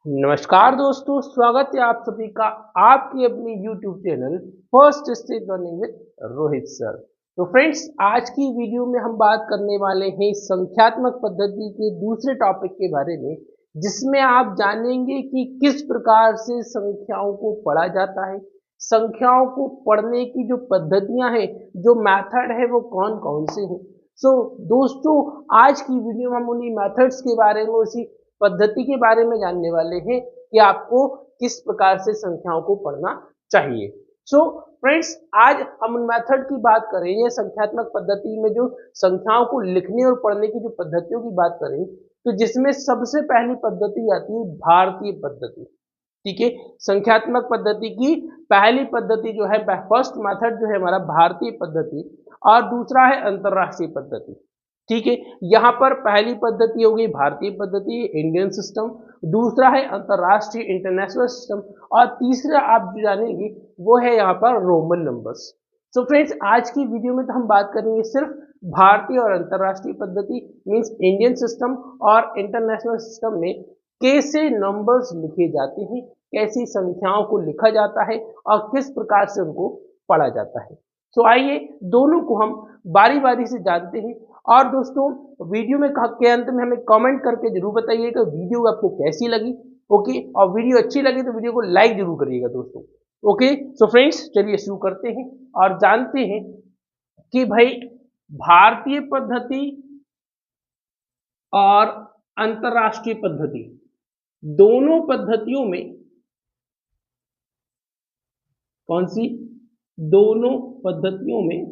नमस्कार दोस्तों, स्वागत है आप सभी का आपकी अपनी YouTube channel first stage learning with Rohit sir. तो फ्रेंड्स, आज की वीडियो में हम बात करने वाले हैं संख्यात्मक पद्धति के दूसरे टॉपिक के बारे में, जिसमें आप जानेंगे कि किस प्रकार से संख्याओं को पढ़ा जाता है। संख्याओं को पढ़ने की जो पद्धतियां हैं, जो मेथड है, वो कौन कौन से हैं। दोस्तों, आज की वीडियो में हम उन्हीं मेथड्स के बारे में, उसी पद्धति के बारे में जानने वाले हैं कि आपको किस प्रकार से संख्याओं को पढ़ना चाहिए। फ्रेंड्स, आज हम मेथड की बात करेंगे। संख्यात्मक पद्धति में जो संख्याओं को लिखने और पढ़ने की जो पद्धतियों की बात करें, तो जिसमें सबसे पहली पद्धति आती है भारतीय पद्धति। ठीक है, संख्यात्मक पद्धति की पहली पद्धति जो है, फर्स्ट मेथड जो है हमारा भारतीय पद्धति, और दूसरा है अंतरराष्ट्रीय पद्धति। ठीक है, यहाँ पर पहली पद्धति होगी भारतीय पद्धति, इंडियन सिस्टम, दूसरा है अंतरराष्ट्रीय इंटरनेशनल सिस्टम, और तीसरा आप जो जानेंगे वो है यहाँ पर रोमन नंबर्स। फ्रेंड्स, आज की वीडियो में तो हम बात करेंगे सिर्फ भारतीय और अंतरराष्ट्रीय पद्धति मींस इंडियन सिस्टम और इंटरनेशनल सिस्टम में कैसे नंबर्स लिखे जाते हैं, कैसी संख्याओं को लिखा जाता है और किस प्रकार से उनको पढ़ा जाता है। आइए दोनों को हम बारी बारी से जानते हैं। और दोस्तों, वीडियो में के अंत में हमें कमेंट करके जरूर बताइए कि वीडियो आपको कैसी लगी। ओके, और वीडियो अच्छी लगी तो वीडियो को लाइक जरूर करिएगा दोस्तों। ओके, फ्रेंड्स, चलिए शुरू करते हैं और जानते हैं कि भाई भारतीय पद्धति और अंतरराष्ट्रीय पद्धति दोनों पद्धतियों में कौन सी, दोनों पद्धतियों में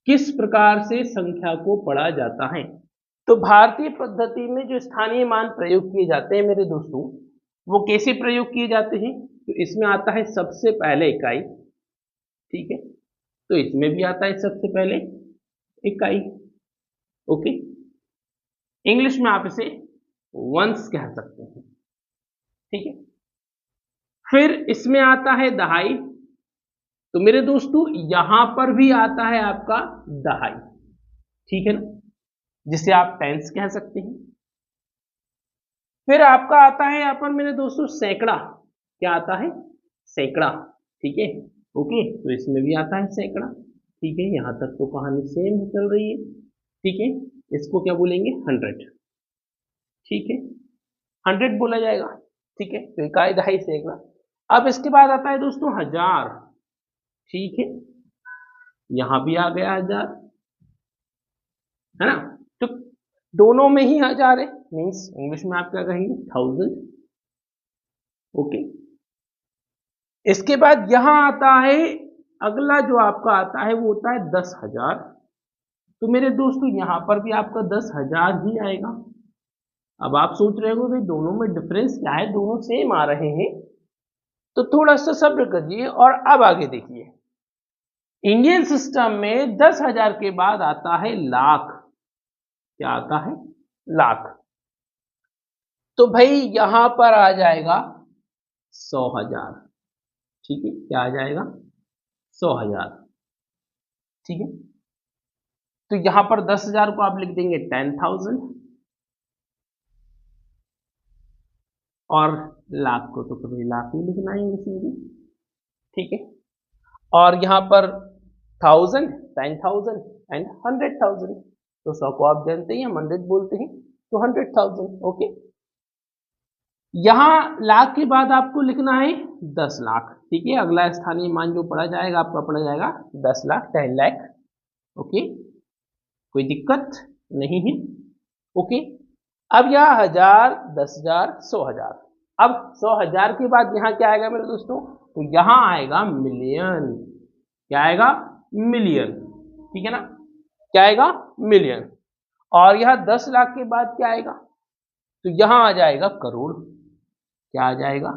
किस प्रकार से संख्या को पढ़ा जाता है। तो भारतीय पद्धति में जो स्थानीय मान प्रयोग किए जाते हैं मेरे दोस्तों, वो कैसे प्रयोग किए जाते हैं। तो इसमें आता है सबसे पहले इकाई। ठीक है, तो इसमें भी आता है सबसे पहले इकाई। ओके, इंग्लिश में आप इसे वंस कह सकते हैं। ठीक है, फिर इसमें आता है दहाई। तो मेरे दोस्तों, यहां पर भी आता है आपका दहाई। ठीक है ना, जिसे आप टेंस कह सकते हैं। फिर आपका आता है यहाँ पर मेरे दोस्तों सैकड़ा। क्या आता है? सैकड़ा। ठीक है, ओके, तो इसमें भी आता है सैकड़ा। ठीक है, यहां तक तो कहानी सेम चल रही है। ठीक है, इसको क्या बोलेंगे? 100। ठीक है, 100 बोला जाएगा। ठीक है, तो इकाई दहाई सैकड़ा। अब इसके बाद आता है दोस्तों हजार। ठीक है, यहां भी आ गया हजार, है ना। तो दोनों में ही हजार है, मीन्स इंग्लिश में आप क्या कहेंगे? 1000। ओके, इसके बाद यहां आता है अगला जो आपका आता है वो होता है 10,000। तो मेरे दोस्तों, यहां पर भी आपका 10,000 ही आएगा। अब आप सोच रहे हो भाई दोनों में डिफरेंस क्या है, दोनों सेम आ रहे हैं। तो थोड़ा सा सब्र करिए और अब आगे देखिए। इंडियन सिस्टम में 10,000 के बाद आता है लाख। क्या आता है? लाख। तो भाई यहां पर आ जाएगा 100,000। ठीक है, क्या आ जाएगा? 100,000। ठीक है, तो यहां पर 10,000 को आप लिख देंगे 10,000, और लाख को तो कभी लाख ही लिखना है इसमें भी। ठीक है, और यहां पर 1000, 10,000 एंड 100,000। तो 100 को आप जानते हैं, हम 100 बोलते हैं, तो 100,000। ओके, यहां लाख के बाद आपको लिखना है 10 लाख। ठीक है, अगला स्थानीय मान जो पढ़ा जाएगा आपका पढ़ा जाएगा 10 लाख, 10 लाख। ओके, कोई दिक्कत नहीं है। ओके, अब यह 1000, 10,000, 100,000। अब 100,000 के बाद यहां क्या आएगा मेरे दोस्तों? तो यहां आएगा मिलियन। क्या आएगा? मिलियन। ठीक है ना, क्या आएगा? मिलियन। और यह 10 लाख के बाद क्या आएगा? तो यहां आ जाएगा करोड़। क्या आ जाएगा?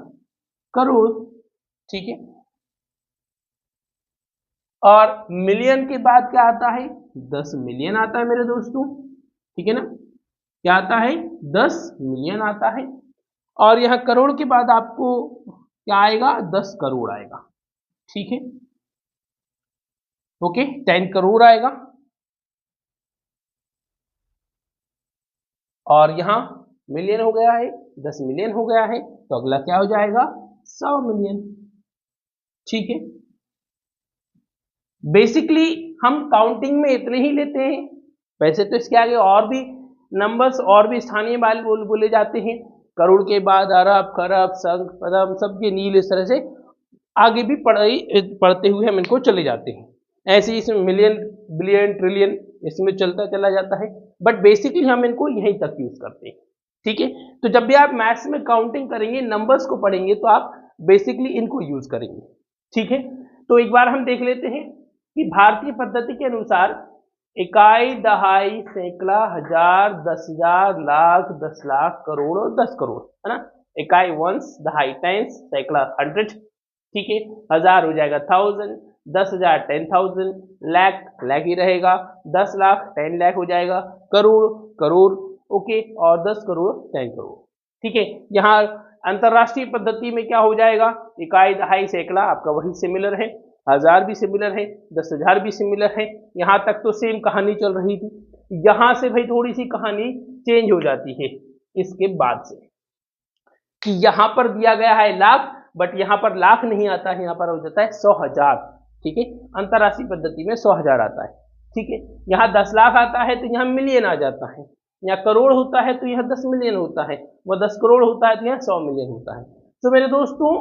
करोड़। ठीक है, और मिलियन के बाद क्या आता है? 10 मिलियन आता है मेरे दोस्तों। ठीक है ना, क्या आता है? 10 मिलियन आता है। और यह करोड़ के बाद आपको क्या आएगा? 10 करोड़ आएगा। ठीक है, ओके, 10 करोड़ आएगा। और यहाँ मिलियन हो गया है, 10 मिलियन हो गया है, तो अगला क्या हो जाएगा 100 मिलियन। ठीक है, बेसिकली हम काउंटिंग में इतने ही लेते हैं। वैसे तो इसके आगे और भी नंबर्स और भी स्थानीय मान बोले जाते हैं, करोड़ के बाद अरब, खरब, संख, पदम, सबके नील, इस तरह से आगे भी पढ़ते हुए हम इनको चले जाते हैं। ऐसे ही इसमें मिलियन, बिलियन, ट्रिलियन इसमें चलता चला जाता है, बट बेसिकली हम इनको यहीं तक यूज करते हैं। ठीक है, तो जब भी आप मैथ्स में काउंटिंग करेंगे, नंबर्स को पढ़ेंगे, तो आप बेसिकली इनको यूज करेंगे। ठीक है, तो एक बार हम देख लेते हैं कि भारतीय पद्धति के अनुसार इकाई, दहाई, सैकड़ा, हजार, 10,000, लाख, 10 लाख, करोड़ और 10 करोड़, है ना। इकाई वंस, दहाई टेंस, सैकड़ा 100, ठीक है, हजार हो जाएगा 1000, 10,000 10,000, लाख लाख ही रहेगा, 10 लाख 10 लाख हो जाएगा, करोड़ करोड़, ओके, और 10 करोड़ 10 करोड़। ठीक है, यहाँ अंतरराष्ट्रीय पद्धति में क्या हो जाएगा, इकाई, दहाई, सैकड़ा आपका वही सिमिलर है, हजार भी सिमिलर है, 10,000 भी सिमिलर है। यहाँ तक तो सेम कहानी चल रही थी, यहाँ से भाई थोड़ी सी कहानी चेंज हो जाती है इसके बाद से, कि यहाँ पर दिया गया है लाख, बट यहाँ पर लाख नहीं आता है, यहाँ पर हो जाता है 100,000। ठीक है, अंतरराष्ट्रीय पद्धति में 100,000 आता है। ठीक है, यहाँ 10 लाख आता है तो यहाँ मिलियन आ जाता है, यहाँ करोड़ होता है तो यहाँ 10 मिलियन होता है, वो 10 करोड़ होता है तो यहाँ 100 मिलियन होता है। तो मेरे दोस्तों,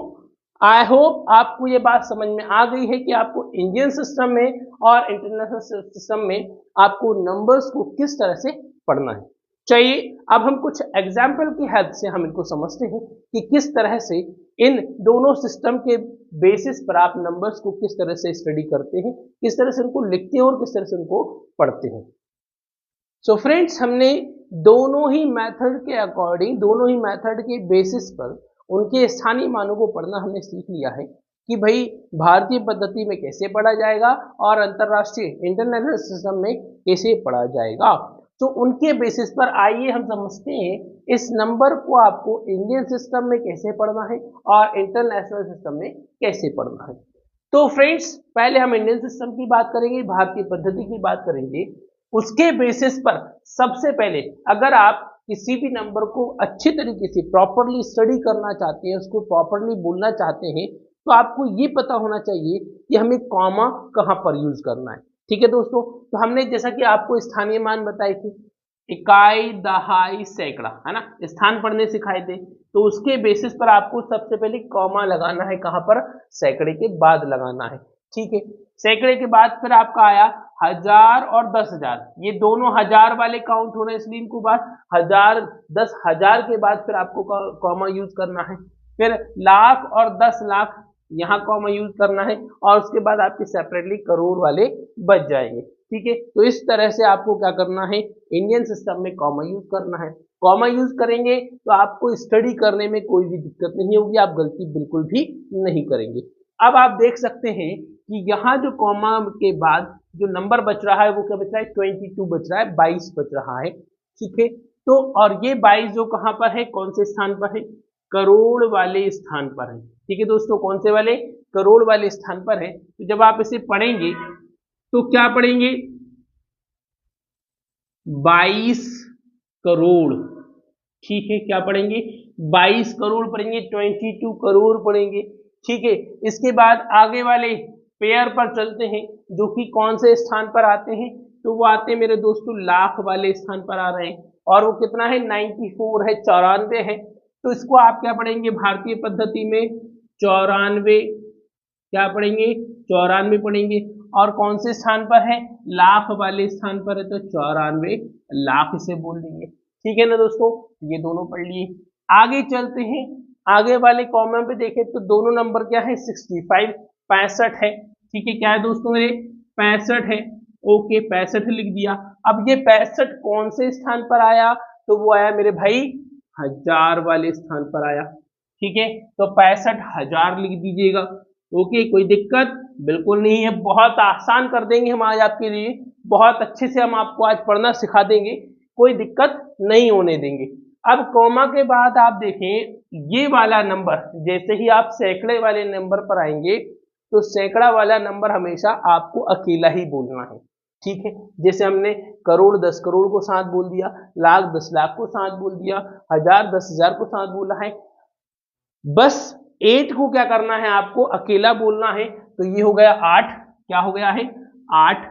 आई होप आपको ये बात समझ में आ गई है कि आपको इंडियन सिस्टम में और इंटरनेशनल सिस्टम में आपको नंबर्स को किस तरह से पढ़ना है। चाहिए अब हम कुछ एग्जाम्पल की हेल्प से हम इनको समझते हैं कि किस तरह से इन दोनों सिस्टम के बेसिस पर आप नंबर्स को किस तरह से स्टडी करते हैं, किस तरह से उनको लिखते हैं और किस तरह से उनको पढ़ते हैं। सो फ्रेंड्स, हमने दोनों ही मेथड के अकॉर्डिंग, दोनों ही मेथड के बेसिस पर उनके स्थानीय मानों को पढ़ना हमने सीख लिया है कि भाई भारतीय पद्धति में कैसे पढ़ा जाएगा और अंतरराष्ट्रीय इंटरनेशनल सिस्टम में कैसे पढ़ा जाएगा। तो उनके बेसिस पर आइए हम समझते हैं इस नंबर को आपको इंडियन सिस्टम में कैसे पढ़ना है और इंटरनेशनल सिस्टम में कैसे पढ़ना है। तो फ्रेंड्स, पहले हम इंडियन सिस्टम की बात करेंगे, भारतीय पद्धति की बात करेंगे। उसके बेसिस पर सबसे पहले अगर आप किसी भी नंबर को अच्छी तरीके से प्रॉपरली स्टडी करना चाहते हैं, उसको प्रॉपरली बोलना चाहते हैं, तो आपको ये पता होना चाहिए कि हमें कॉमा कहाँ पर यूज करना है। ठीक है दोस्तों, तो हमने जैसा कि आपको स्थानीय मान बताए थे, इकाई, दहाई, सैकड़ा, है ना, स्थान पढ़ने सिखाए थे, तो उसके बेसिस पर आपको सबसे पहले कॉमा लगाना है, कहाँ पर, सैकड़े के बाद लगाना है। ठीक है, सैकड़े के बाद फिर आपका आया 1000 और 10,000, ये दोनों हजार वाले काउंट हो रहे हैं, इसलिए इनको बाद 1000, 10,000 के बाद फिर आपको कॉमा यूज करना है। फिर लाख और 10 लाख, यहाँ कॉमा यूज करना है, और उसके बाद आपके सेपरेटली करोड़ वाले बच जाएंगे। ठीक है, तो इस तरह से आपको क्या करना है, इंडियन सिस्टम में कॉमा यूज करना है। कॉमा यूज करेंगे तो आपको स्टडी करने में कोई भी दिक्कत नहीं होगी, आप गलती बिल्कुल भी नहीं करेंगे। अब आप देख सकते हैं कि यहाँ जो कॉमा के बाद जो नंबर बच रहा है वो क्या बच रहा है, 22 बच रहा है, 22 बच रहा है। ठीक है, तो और ये 22 जो कहाँ पर है, कौन से स्थान पर है, करोड़ वाले स्थान पर है। ठीक है दोस्तों, कौन से वाले, करोड़ वाले स्थान पर है। तो जब आप इसे पढ़ेंगे तो क्या पढ़ेंगे, 22 करोड़। ठीक है, क्या पढ़ेंगे, 22 करोड़ पढ़ेंगे, 22 करोड़ पढ़ेंगे। ठीक है, इसके बाद आगे वाले पेयर पर चलते हैं, जो कि कौन से स्थान पर आते हैं, तो वो आते हैं मेरे दोस्तों लाख वाले स्थान पर आ रहे हैं, और वो कितना है, 94 है, 94 है। तो इसको आप क्या पढ़ेंगे, भारतीय पद्धति में 94, क्या पढ़ेंगे, 94 पढ़ेंगे। और कौन से स्थान पर है, लाख वाले स्थान पर है, तो 94 लाख इसे बोल देंगे। ठीक है ना दोस्तों, ये दोनों पढ़ लिए। आगे चलते हैं, आगे वाले कॉलम पे देखें तो दोनों नंबर क्या है, 65, 65 है। ठीक है, क्या है दोस्तों मेरे, 65 है। ओके, 65 लिख दिया। अब ये 65 कौन से स्थान पर आया, तो वो आया मेरे भाई हजार वाले स्थान पर आया। ठीक है, तो 65,000 लिख दीजिएगा। ओके, कोई दिक्कत बिल्कुल नहीं है, बहुत आसान कर देंगे हम आज आपके लिए, बहुत अच्छे से हम आपको आज पढ़ना सिखा देंगे, कोई दिक्कत नहीं होने देंगे। अब कॉमा के बाद आप देखें, ये वाला नंबर जैसे ही आप सैकड़े वाले नंबर पर आएंगे, तो सैकड़ा वाला नंबर हमेशा आपको अकेला ही बोलना है। ठीक है, जैसे हमने करोड़ 10 करोड़ को साथ बोल दिया, लाख 10 लाख को साथ बोल दिया, हजार 10,000 को साथ बोला है। बस 8 को क्या करना है, आपको अकेला बोलना है। तो ये हो गया 8, क्या हो गया है 8,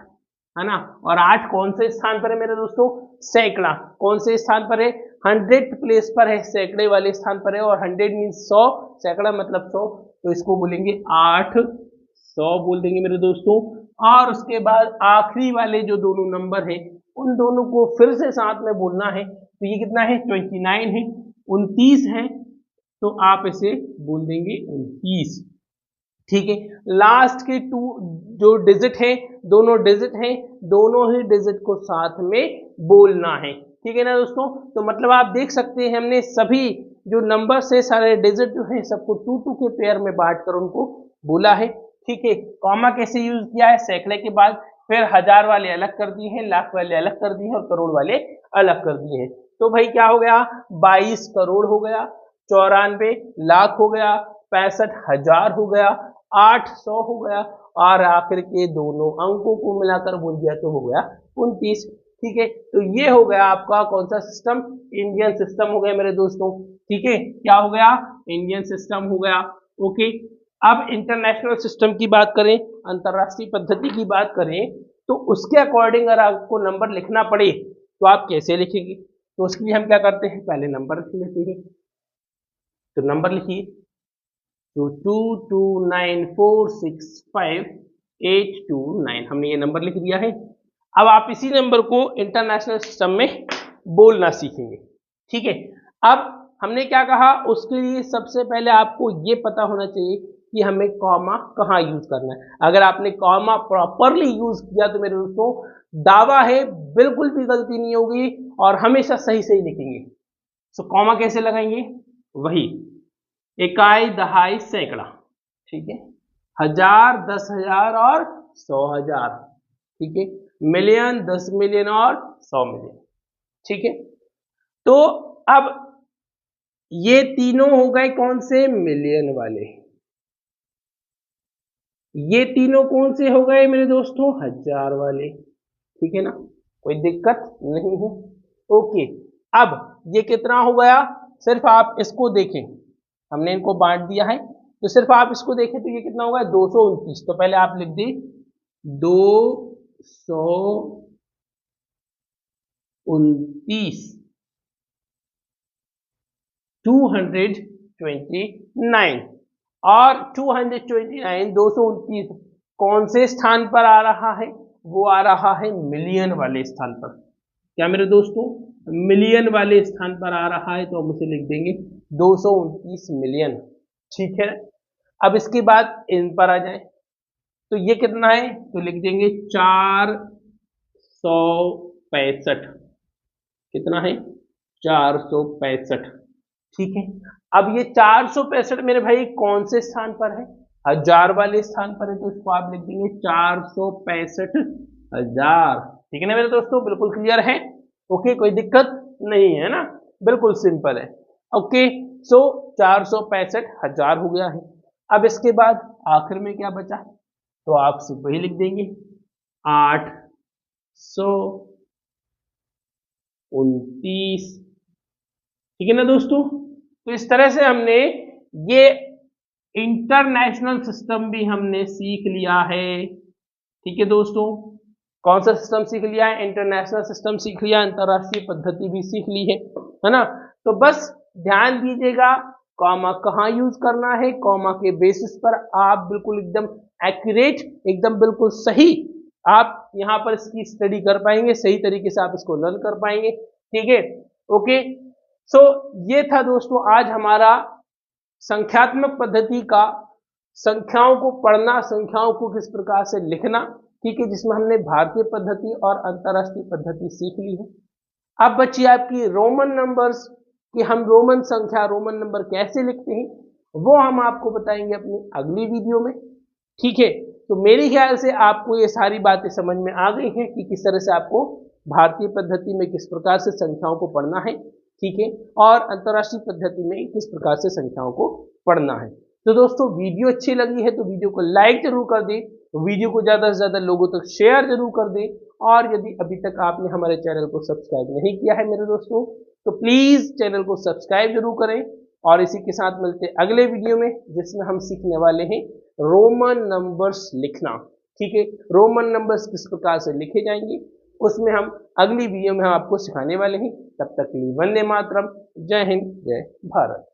है ना। और 8 कौन से स्थान पर है मेरे दोस्तों, सैकड़ा। कौन से स्थान पर है, 100th प्लेस पर है, सैकड़े वाले स्थान पर है। और 100 मीन्स 100, सैकड़ा मतलब 100, तो इसको बोलेंगे 800 बोल देंगे मेरे दोस्तों। और उसके बाद आखिरी वाले जो दोनों नंबर है उन दोनों को फिर से साथ में बोलना है। तो ये कितना है 29 है, 29 है, तो आप इसे बोल देंगे 29। ठीक है, लास्ट के 2 जो डिजिट है, दोनों डिजिट हैं, दोनों ही डिजिट को साथ में बोलना है। ठीक है ना दोस्तों, तो मतलब आप देख सकते हैं हमने सभी जो नंबर से सारे डिजिट जो है सबको 2 के पेयर में बांट कर उनको बोला है। ठीक है, कॉमा कैसे यूज किया है, सैकड़े के बाद फिर हजार वाले अलग कर दिए हैं, लाख वाले अलग कर दिए हैं और करोड़ वाले अलग कर दिए हैं। तो भाई क्या हो गया, 22 करोड़ हो गया, 94 लाख हो गया, 65,000 हो गया, 800 हो गया, और आखिर के दोनों अंकों को मिलाकर बोल दिया तो हो गया 29। ठीक है, तो ये हो गया आपका कौन सा सिस्टम, इंडियन सिस्टम हो गया मेरे दोस्तों। ठीक है, क्या हो गया, इंडियन सिस्टम हो गया। ओके, अब इंटरनेशनल सिस्टम की बात करें, अंतरराष्ट्रीय पद्धति की बात करें, तो उसके अकॉर्डिंग अगर आपको नंबर लिखना पड़े तो आप कैसे लिखेंगे। तो उसके लिए हम क्या करते हैं, पहले नंबर लिख लेते हैं। तो नंबर लिखिए, तो 229465829 हमने ये नंबर लिख दिया है। अब आप इसी नंबर को इंटरनेशनल सिस्टम में बोलना सीखेंगे। ठीक है, अब हमने क्या कहा, उसके लिए सबसे पहले आपको ये पता होना चाहिए कि हमें कॉमा कहाँ यूज करना है। अगर आपने कॉमा प्रॉपरली यूज किया तो मेरे दोस्तों दावा है बिल्कुल भी गलती नहीं होगी और हमेशा सही सही लिखेंगे। सो कॉमा कैसे लगाएंगे, वही इकाई दहाई सैकड़ा, ठीक है, हजार 10,000 और 100,000, ठीक है, मिलियन 10 मिलियन और 100 मिलियन। ठीक है, तो अब ये तीनों हो गए कौन से, मिलियन वाले। ये तीनों कौन से हो गए मेरे दोस्तों, हजार वाले। ठीक है ना, कोई दिक्कत नहीं है। ओके, अब ये कितना हो गया, सिर्फ आप इसको देखें, हमने इनको बांट दिया है तो सिर्फ आप इसको देखें तो ये कितना होगा 229। तो पहले आप लिख दी 229, 229 और 229 229 कौन से स्थान पर आ रहा है, वो आ रहा है मिलियन वाले स्थान पर। क्या मेरे दोस्तों, मिलियन वाले स्थान पर आ रहा है, तो हम उसे लिख देंगे 229 मिलियन। ठीक है, अब इसके बाद इन पर आ जाए तो ये कितना है, तो लिख देंगे 465, कितना है 465। ठीक है, अब ये 465 मेरे भाई कौन से स्थान पर है, हजार वाले स्थान पर है, तो इसको आप लिख देंगे 465,000। ठीक है ना मेरे दोस्तों, बिल्कुल क्लियर है। ओके, कोई दिक्कत नहीं है ना, बिल्कुल सिंपल है। ओके, सो 465,000 हो गया है। अब इसके बाद आखिर में क्या बचा, तो आप सिर्फ वही लिख देंगे 829। ठीक है ना दोस्तों, तो इस तरह से हमने ये इंटरनेशनल सिस्टम भी हमने सीख लिया है। ठीक है दोस्तों, कौन सा सिस्टम सीख लिया है, इंटरनेशनल सिस्टम सीख लिया, अंतरराष्ट्रीय पद्धति भी सीख ली है ना। तो बस ध्यान दीजिएगा कॉमा कहाँ यूज करना है, कॉमा के बेसिस पर आप बिल्कुल एकदम एक्यूरेट, एकदम बिल्कुल सही आप यहाँ पर इसकी स्टडी कर पाएंगे, सही तरीके से आप इसको लर्न कर पाएंगे। ठीक है, ओके, सो ये था दोस्तों आज हमारा संख्यात्मक पद्धति का संख्याओं को पढ़ना, संख्याओं को किस प्रकार से लिखना। ठीक है, जिसमें हमने भारतीय पद्धति और अंतरराष्ट्रीय पद्धति सीख ली है। अब बची आपकी रोमन नंबर्स कि हम रोमन संख्या, रोमन नंबर कैसे लिखते हैं, वो हम आपको बताएंगे अपनी अगली वीडियो में। ठीक है, तो मेरे ख्याल से आपको ये सारी बातें समझ में आ गई हैं कि किस तरह से आपको भारतीय पद्धति में किस प्रकार से संख्याओं को पढ़ना है, ठीक है, और अंतरराष्ट्रीय पद्धति में किस प्रकार से संख्याओं को पढ़ना है। तो दोस्तों वीडियो अच्छी लगी है तो वीडियो को लाइक जरूर कर दें, वीडियो को ज़्यादा से ज़्यादा लोगों तक शेयर जरूर कर दें और यदि अभी तक आपने हमारे चैनल को सब्सक्राइब नहीं किया है मेरे दोस्तों, तो प्लीज़ चैनल को सब्सक्राइब जरूर करें। और इसी के साथ मिलते हैं अगले वीडियो में, जिसमें हम सीखने वाले हैं रोमन नंबर्स लिखना। ठीक है, रोमन नंबर्स किस प्रकार से लिखे जाएंगे उसमें हम अगली वीडियो में हम आपको सिखाने वाले हैं। तब तक के लिए वंदे मातरम, जय हिंद, जय भारत।